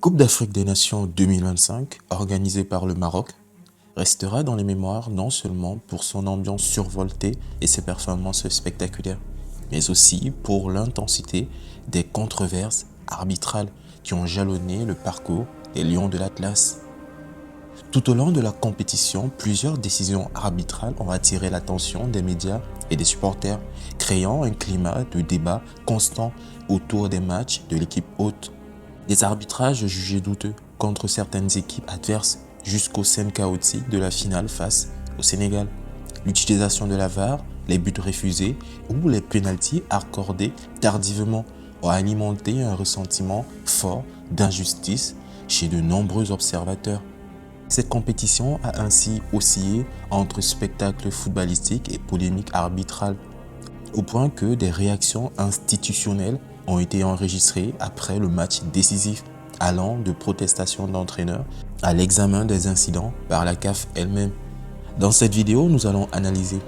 Coupe d'Afrique des Nations 2025, organisée par le Maroc, restera dans les mémoires non seulement pour son ambiance survoltée et ses performances spectaculaires, mais aussi pour l'intensité des controverses arbitrales qui ont jalonné le parcours des Lions de l'Atlas. Tout au long de la compétition, plusieurs décisions arbitrales ont attiré l'attention des médias et des supporters, créant un climat de débat constant autour des matchs de l'équipe hôte. Des arbitrages jugés douteux contre certaines équipes adverses jusqu'aux scènes chaotiques de la finale face au Sénégal. L'utilisation de la VAR, les buts refusés ou les pénaltys accordés tardivement ont alimenté un ressentiment fort d'injustice chez de nombreux observateurs. Cette compétition a ainsi oscillé entre spectacle footballistique et polémique arbitrale, au point que des réactions institutionnelles ont été enregistrées après le match décisif, allant de protestations d'entraîneurs à l'examen des incidents par la CAF elle-même. Dans cette vidéo, nous allons analyser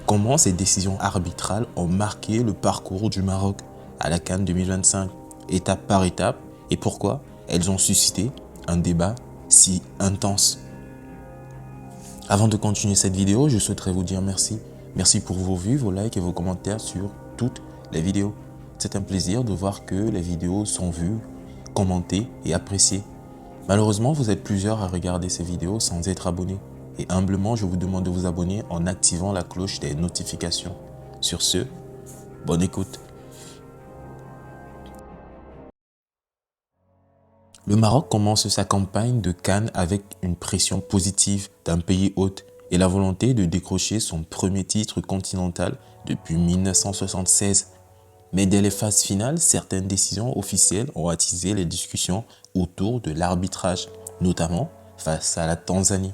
comment ces décisions arbitrales ont marqué le parcours du Maroc à la CAN 2025, étape par étape, et pourquoi elles ont suscité un débat si intense. Avant de continuer cette vidéo, je souhaiterais vous dire merci. Merci pour vos vues, vos likes et vos commentaires sur toutes les vidéos. C'est un plaisir de voir que les vidéos sont vues, commentées et appréciées. Malheureusement, vous êtes plusieurs à regarder ces vidéos sans être abonnés. Et humblement, je vous demande de vous abonner en activant la cloche des notifications. Sur ce, bonne écoute. Le Maroc commence sa campagne de CAN avec une pression positive d'un pays hôte et la volonté de décrocher son premier titre continental depuis 1976. Mais dès les phases finales, certaines décisions officielles ont attisé les discussions autour de l'arbitrage, notamment face à la Tanzanie.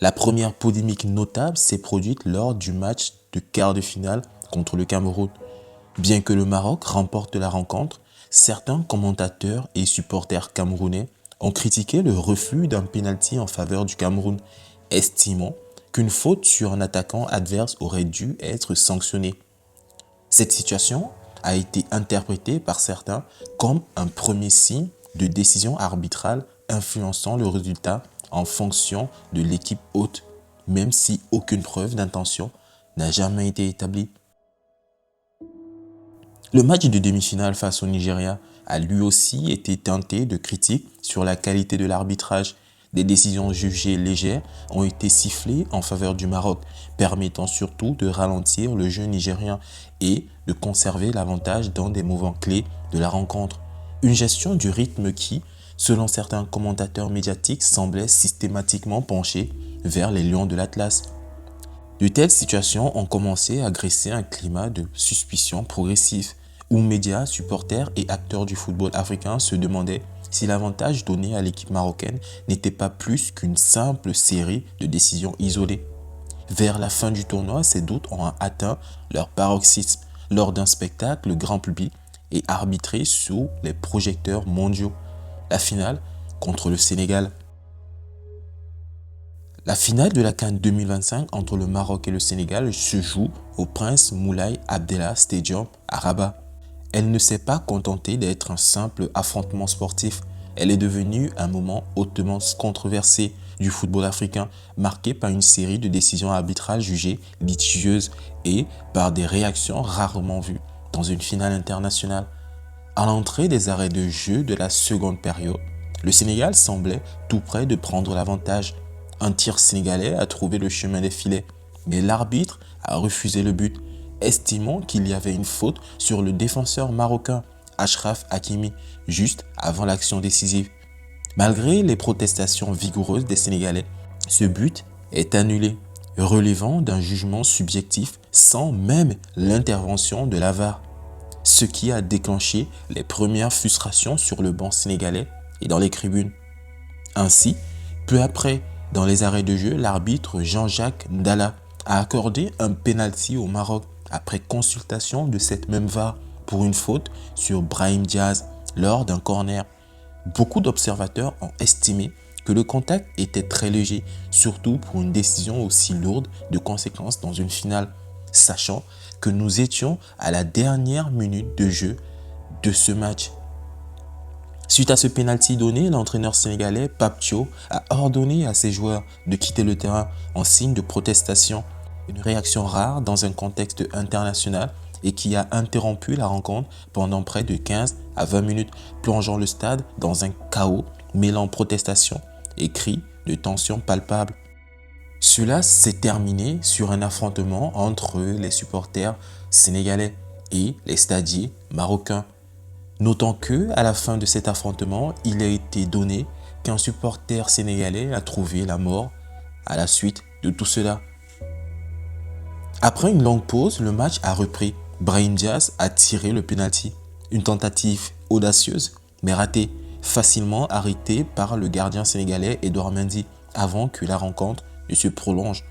La première polémique notable s'est produite lors du match de quart de finale contre le Cameroun. Bien que le Maroc remporte la rencontre, certains commentateurs et supporters camerounais ont critiqué le refus d'un pénalty en faveur du Cameroun, estimant qu'une faute sur un attaquant adverse aurait dû être sanctionnée. Cette situation a été interprétée par certains comme un premier signe de décision arbitrale influençant le résultat en fonction de l'équipe hôte, même si aucune preuve d'intention n'a jamais été établie. Le match de demi-finale face au Nigeria a lui aussi été teinté de critiques sur la qualité de l'arbitrage. Des décisions jugées légères ont été sifflées en faveur du Maroc, permettant surtout de ralentir le jeu nigérien et de conserver l'avantage dans des moments clés de la rencontre. Une gestion du rythme qui, selon certains commentateurs médiatiques, semblait systématiquement pencher vers les Lions de l'Atlas. De telles situations ont commencé à graisser un climat de suspicion progressive, où médias, supporters et acteurs du football africain se demandaient si l'avantage donné à l'équipe marocaine n'était pas plus qu'une simple série de décisions isolées. Vers la fin du tournoi, ces doutes ont atteint leur paroxysme lors d'un spectacle grand public et arbitré sous les projecteurs mondiaux. La finale contre le Sénégal. La finale de la CAN 2025 entre le Maroc et le Sénégal se joue au Prince Moulay Abdellah Stadium à Rabat. Elle ne s'est pas contentée d'être un simple affrontement sportif. Elle est devenue un moment hautement controversé du football africain, marqué par une série de décisions arbitrales jugées litigieuses et par des réactions rarement vues dans une finale internationale. À l'entrée des arrêts de jeu de la seconde période, le Sénégal semblait tout près de prendre l'avantage. Un tir sénégalais a trouvé le chemin des filets, mais l'arbitre a refusé le but, estimant qu'il y avait une faute sur le défenseur marocain Achraf Hakimi juste avant l'action décisive. Malgré les protestations vigoureuses des Sénégalais, ce but est annulé, relevant d'un jugement subjectif sans même l'intervention de la VAR, ce qui a déclenché les premières frustrations sur le banc sénégalais et dans les tribunes. Ainsi, peu après, dans les arrêts de jeu, l'arbitre Jean-Jacques Ndala a accordé un pénalty au Maroc après consultation de cette même VAR pour une faute sur Brahim Diaz lors d'un corner. Beaucoup d'observateurs ont estimé que le contact était très léger, surtout pour une décision aussi lourde de conséquences dans une finale, sachant que nous étions à la dernière minute de jeu de ce match. Suite à ce pénalty donné, l'entraîneur sénégalais Pape Thiaw a ordonné à ses joueurs de quitter le terrain en signe de protestation, une réaction rare dans un contexte international et qui a interrompu la rencontre pendant près de 15 à 20 minutes, plongeant le stade dans un chaos mêlant protestation et cris de tension palpable. Cela s'est terminé sur un affrontement entre les supporters sénégalais et les stadiers marocains. Notons que, à la fin de cet affrontement, il a été donné qu'un supporter sénégalais a trouvé la mort à la suite de tout cela. Après une longue pause, le match a repris. Brahim Diaz a tiré le penalty. Une tentative audacieuse, mais ratée, facilement arrêtée par le gardien sénégalais Edouard Mendy avant que la rencontre ne se prolonge.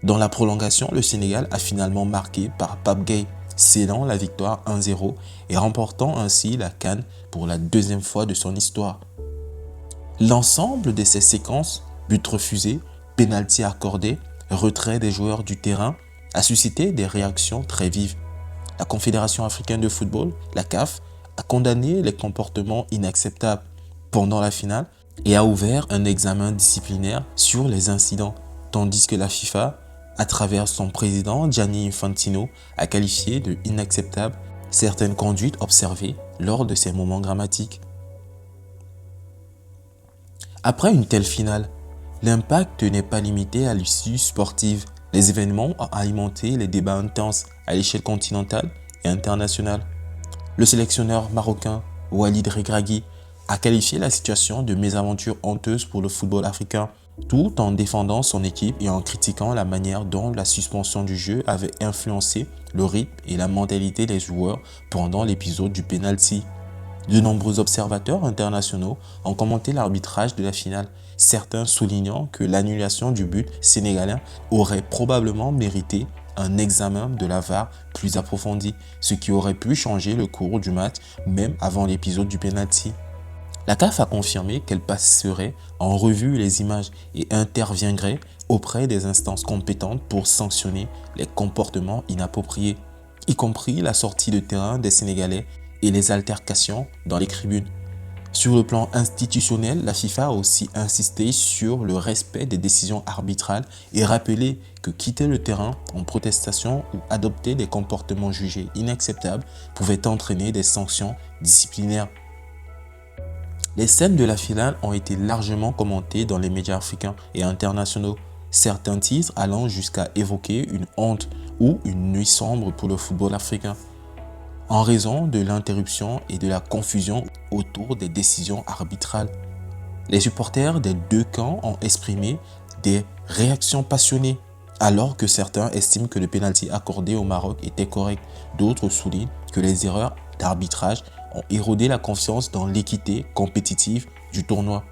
Dans la prolongation, le Sénégal a finalement marqué par Pape Gueye, scellant la victoire 1-0 et remportant ainsi la CAN pour la deuxième fois de son histoire. L'ensemble de ces séquences, buts refusés, pénalty accordés, retrait des joueurs du terrain, a suscité des réactions très vives. La Confédération africaine de football, la CAF, a condamné les comportements inacceptables pendant la finale et a ouvert un examen disciplinaire sur les incidents, tandis que la FIFA, à travers son président Gianni Infantino, a qualifié de inacceptable certaines conduites observées lors de ces moments dramatiques. Après une telle finale, l'impact n'est pas limité à l'issue sportive. Les événements ont alimenté les débats intenses à l'échelle continentale et internationale. Le sélectionneur marocain Walid Regragui a qualifié la situation de mésaventure honteuse pour le football africain, tout en défendant son équipe et en critiquant la manière dont la suspension du jeu avait influencé le rythme et la mentalité des joueurs pendant l'épisode du penalty. De nombreux observateurs internationaux ont commenté l'arbitrage de la finale, certains soulignant que l'annulation du but sénégalais aurait probablement mérité un examen de la VAR plus approfondi, ce qui aurait pu changer le cours du match même avant l'épisode du penalty. La CAF a confirmé qu'elle passerait en revue les images et interviendrait auprès des instances compétentes pour sanctionner les comportements inappropriés, y compris la sortie de terrain des Sénégalais et les altercations dans les tribunes. Sur le plan institutionnel, la FIFA a aussi insisté sur le respect des décisions arbitrales et rappelé que quitter le terrain en protestation ou adopter des comportements jugés inacceptables pouvait entraîner des sanctions disciplinaires. Les scènes de la finale ont été largement commentées dans les médias africains et internationaux, certains titres allant jusqu'à évoquer une honte ou une nuit sombre pour le football africain, en raison de l'interruption et de la confusion autour des décisions arbitrales. Les supporters des deux camps ont exprimé des réactions passionnées, alors que certains estiment que le pénalty accordé au Maroc était correct. D'autres soulignent que les erreurs d'arbitrage ont érodé la confiance dans l'équité compétitive du tournoi.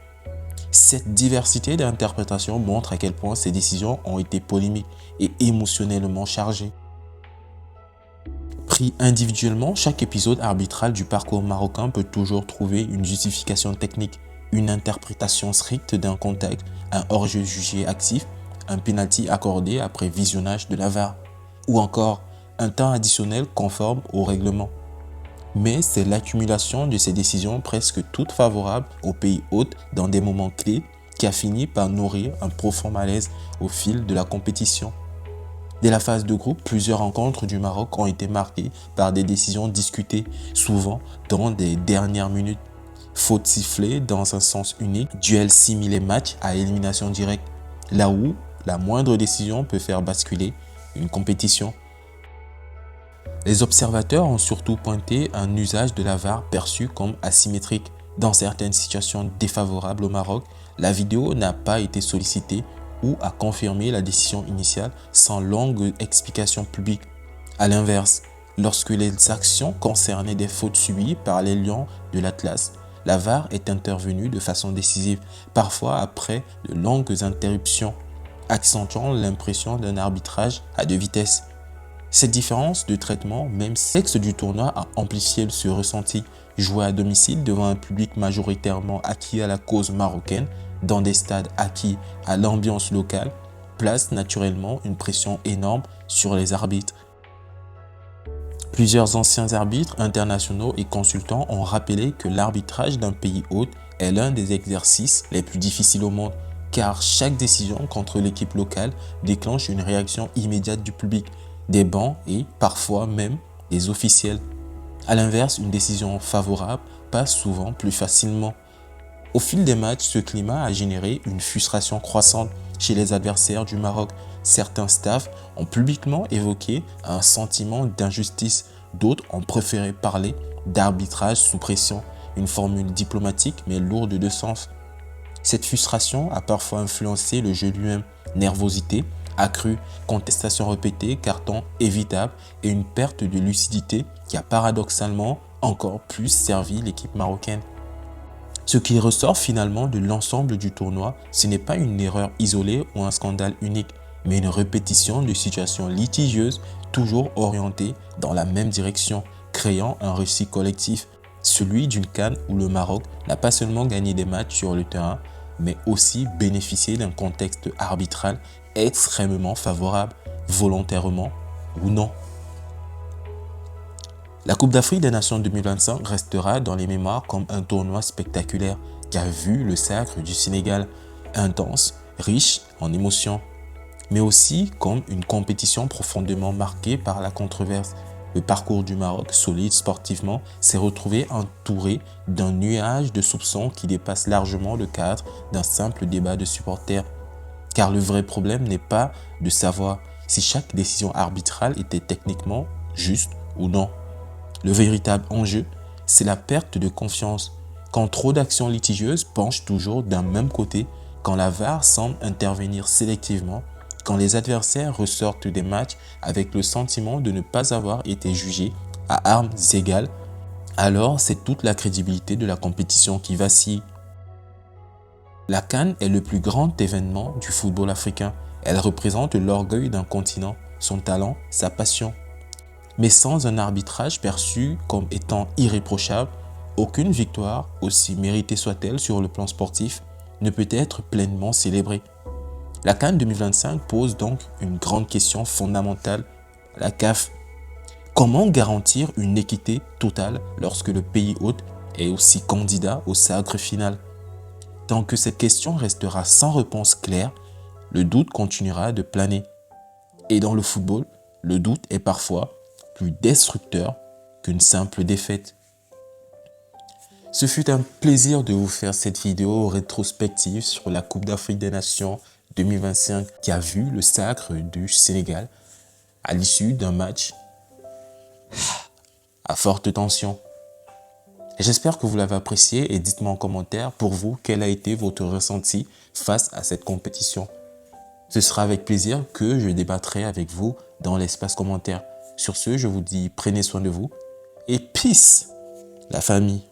Cette diversité d'interprétations montre à quel point ces décisions ont été polémiques et émotionnellement chargées. Pris individuellement, chaque épisode arbitral du parcours marocain peut toujours trouver une justification technique, une interprétation stricte d'un contexte, un hors-jeu jugé actif, un penalty accordé après visionnage de la VAR, ou encore un temps additionnel conforme au règlement. Mais c'est l'accumulation de ces décisions presque toutes favorables au pays hôte dans des moments clés qui a fini par nourrir un profond malaise au fil de la compétition. Dès la phase de groupe, plusieurs rencontres du Maroc ont été marquées par des décisions discutées, souvent dans des dernières minutes. Fautes sifflées dans un sens unique, duels similés matchs à élimination directe, là où la moindre décision peut faire basculer une compétition. Les observateurs ont surtout pointé un usage de la VAR perçu comme asymétrique. Dans certaines situations défavorables au Maroc, la vidéo n'a pas été sollicitée ou a confirmé la décision initiale sans longue explication publique. A l'inverse, lorsque les actions concernaient des fautes subies par les Lions de l'Atlas, la VAR est intervenue de façon décisive, parfois après de longues interruptions, accentuant l'impression d'un arbitrage à deux vitesses. Cette différence de traitement, même si le contexte du tournoi a amplifié ce ressenti, joué à domicile devant un public majoritairement acquis à la cause marocaine, dans des stades acquis à l'ambiance locale, place naturellement une pression énorme sur les arbitres. Plusieurs anciens arbitres internationaux et consultants ont rappelé que l'arbitrage d'un pays hôte est l'un des exercices les plus difficiles au monde, car chaque décision contre l'équipe locale déclenche une réaction immédiate du public, des bancs et parfois même des officiels. A l'inverse, une décision favorable passe souvent plus facilement. Au fil des matchs, ce climat a généré une frustration croissante chez les adversaires du Maroc. Certains staffs ont publiquement évoqué un sentiment d'injustice, d'autres ont préféré parler d'arbitrage sous pression, une formule diplomatique mais lourde de sens. Cette frustration a parfois influencé le jeu lui-même, nervosité accrue, contestation répétée, carton évitable et une perte de lucidité qui a paradoxalement encore plus servi l'équipe marocaine. Ce qui ressort finalement de l'ensemble du tournoi, ce n'est pas une erreur isolée ou un scandale unique, mais une répétition de situations litigieuses toujours orientées dans la même direction, créant un récit collectif, celui d'une CAN où le Maroc n'a pas seulement gagné des matchs sur le terrain, mais aussi bénéficié d'un contexte arbitral extrêmement favorable, volontairement ou non. La Coupe d'Afrique des Nations 2025 restera dans les mémoires comme un tournoi spectaculaire qui a vu le sacre du Sénégal, intense, riche en émotions, mais aussi comme une compétition profondément marquée par la controverse. Le parcours du Maroc, solide sportivement, s'est retrouvé entouré d'un nuage de soupçons qui dépasse largement le cadre d'un simple débat de supporters. Car le vrai problème n'est pas de savoir si chaque décision arbitrale était techniquement juste ou non. Le véritable enjeu, c'est la perte de confiance. Quand trop d'actions litigieuses penchent toujours d'un même côté, quand la VAR semble intervenir sélectivement, quand les adversaires ressortent des matchs avec le sentiment de ne pas avoir été jugés à armes égales, alors c'est toute la crédibilité de la compétition qui vacille. La CAN est le plus grand événement du football africain. Elle représente l'orgueil d'un continent, son talent, sa passion. Mais sans un arbitrage perçu comme étant irréprochable, aucune victoire, aussi méritée soit-elle sur le plan sportif, ne peut être pleinement célébrée. La CAN 2025 pose donc une grande question fondamentale à la CAF. Comment garantir une équité totale lorsque le pays hôte est aussi candidat au sacre final? Tant que cette question restera sans réponse claire, le doute continuera de planer. Et dans le football, le doute est parfois plus destructeur qu'une simple défaite. Ce fut un plaisir de vous faire cette vidéo rétrospective sur la Coupe d'Afrique des Nations 2025 qui a vu le sacre du Sénégal à l'issue d'un match à forte tension. J'espère que vous l'avez apprécié et dites-moi en commentaire pour vous quel a été votre ressenti face à cette compétition. Ce sera avec plaisir que je débattrai avec vous dans l'espace commentaire. Sur ce, je vous dis prenez soin de vous et peace la famille.